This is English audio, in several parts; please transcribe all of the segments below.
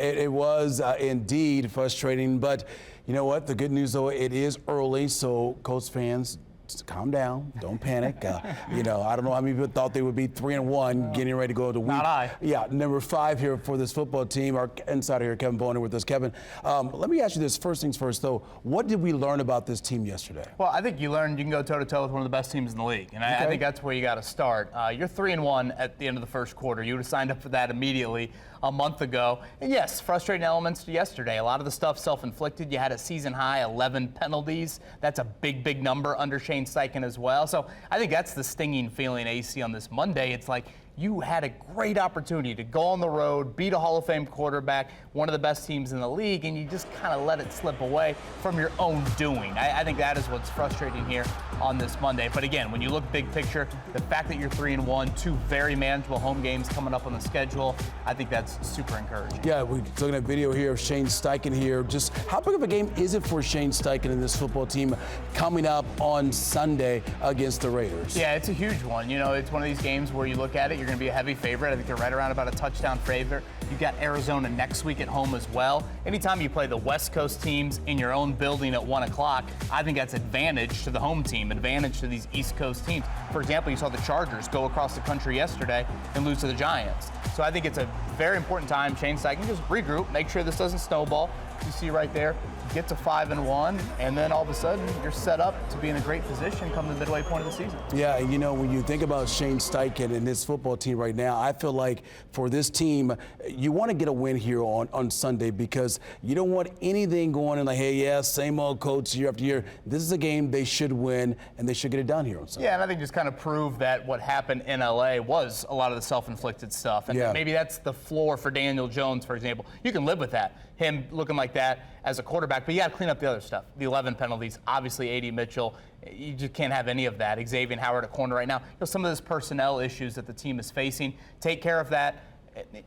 It was indeed frustrating, but you know what? The good news, though, it is early, so Colts fans, just calm down, don't panic. I don't know how many people thought they would be 3-1, getting ready to go to week. Not I. Yeah, number 5 here for this football team. Our insider here, Kevin Bowen, with us. Kevin, let me ask you this. First things first, though. What did we learn about this team yesterday? Well, I think you learned you can go toe-to-toe with one of the best teams in the league, and I think that's where you got to start. You're 3-1 at the end of the first quarter. You would have signed up for that immediately a month ago. And yes, frustrating elements to yesterday. A lot of the stuff self-inflicted. You had a season-high 11 penalties. That's a big, big number under Shane Steichen as well. So I think that's the stinging feeling AC on this Monday. It's like you had a great opportunity to go on the road, beat a Hall of Fame quarterback, one of the best teams in the league, and you just kind of let it slip away from your own doing. I think that is what's frustrating here on this Monday. But again, when you look big picture, the fact that you're 3-1, 2 very manageable home games coming up on the schedule, I think that's super encouraging. Yeah, we're looking at video here of Shane Steichen here. Just how big of a game is it for Shane Steichen and this football team coming up on Sunday against the Raiders? Yeah, it's a huge one. You know, it's one of these games where you look at it, you're going to be a heavy favorite. I think they're right around about a touchdown favorite. You've got Arizona next week at home as well. Anytime you play the West Coast teams in your own building at 1 o'clock, I think that's advantage to the home team, advantage to these East Coast teams. For example, you saw the Chargers go across the country yesterday and lose to the Giants. So I think it's a very important time. Shane Steichen just regroup, make sure this doesn't snowball. You see right there, get to 5-1, and then all of a sudden you're set up to be in a great position come the midway point of the season. Yeah, you know, when you think about Shane Steichen and this football team right now, I feel like for this team, you want to get a win here on Sunday because you don't want anything going in like, hey, yeah, same old coach year after year. This is a game they should win, and they should get it done here on Sunday. Yeah, and I think just kind of prove that what happened in L.A. was a lot of the self-inflicted stuff. And maybe that's the floor for Daniel Jones, for example. You can live with that, him looking like that as a quarterback, but you got to clean up the other stuff. The 11 penalties, obviously A.D. Mitchell, you just can't have any of that. Xavier Howard at corner right now. You know, some of those personnel issues that the team is facing, take care of that.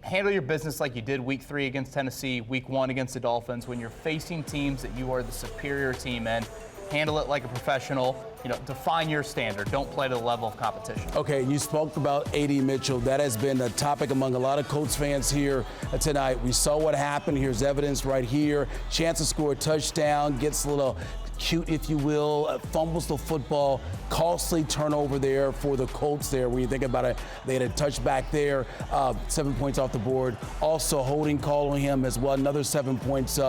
Handle your business like you did week 3 against Tennessee, week 1 against the Dolphins. When you're facing teams that you are the superior team in, handle it like a professional. You know, define your standard. Don't play to the level of competition. Okay, you spoke about A.D. Mitchell. That has been a topic among a lot of Colts fans here tonight. We saw what happened. Here's evidence right here. Chance to score a touchdown, gets a little cute, if you will, fumbles the football, costly turnover there for the Colts there. When you think about it, they had a touchback there, 7 points off the board. Also holding call on him as well, another 7 points.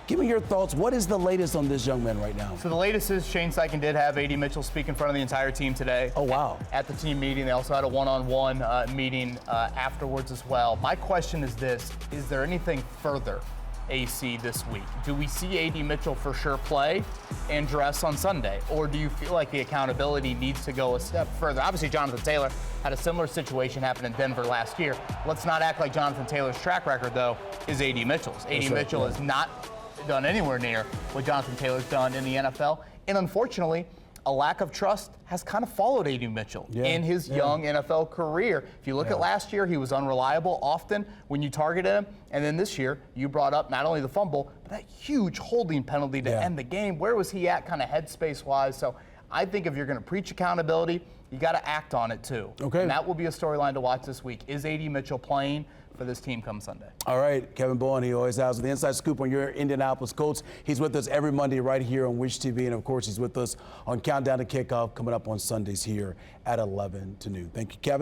Give me your thoughts. What is the latest on this young man right now? So the latest is Shane Steichen did have A.D. Mitchell speak in front of the entire team today. Oh, wow. At the team meeting. They also had a one-on-one meeting afterwards as well. My question is this: is there anything further, AC, this week? Do we see A.D. Mitchell for sure play and dress on Sunday? Or do you feel like the accountability needs to go a step further? Obviously, Jonathan Taylor had a similar situation happen in Denver last year. Let's not act like Jonathan Taylor's track record, though, is A.D. Mitchell's. A.D. Mitchell has not done anywhere near what Jonathan Taylor's done in the NFL. And unfortunately, a lack of trust has kind of followed A.D. Mitchell in his young NFL career. If you look at last year, he was unreliable often when you targeted him. And then this year, you brought up not only the fumble, but that huge holding penalty to end the game. Where was he at kind of headspace-wise? So I think if you're going to preach accountability, you got to act on it too. Okay. And that will be a storyline to watch this week. Is A.D. Mitchell playing for this team come Sunday? All right, Kevin Bowen, he always has the inside scoop on your Indianapolis Colts. He's with us every Monday right here on Wish TV, and of course he's with us on Countdown to Kickoff coming up on Sundays here at 11 to noon. Thank you, Kevin.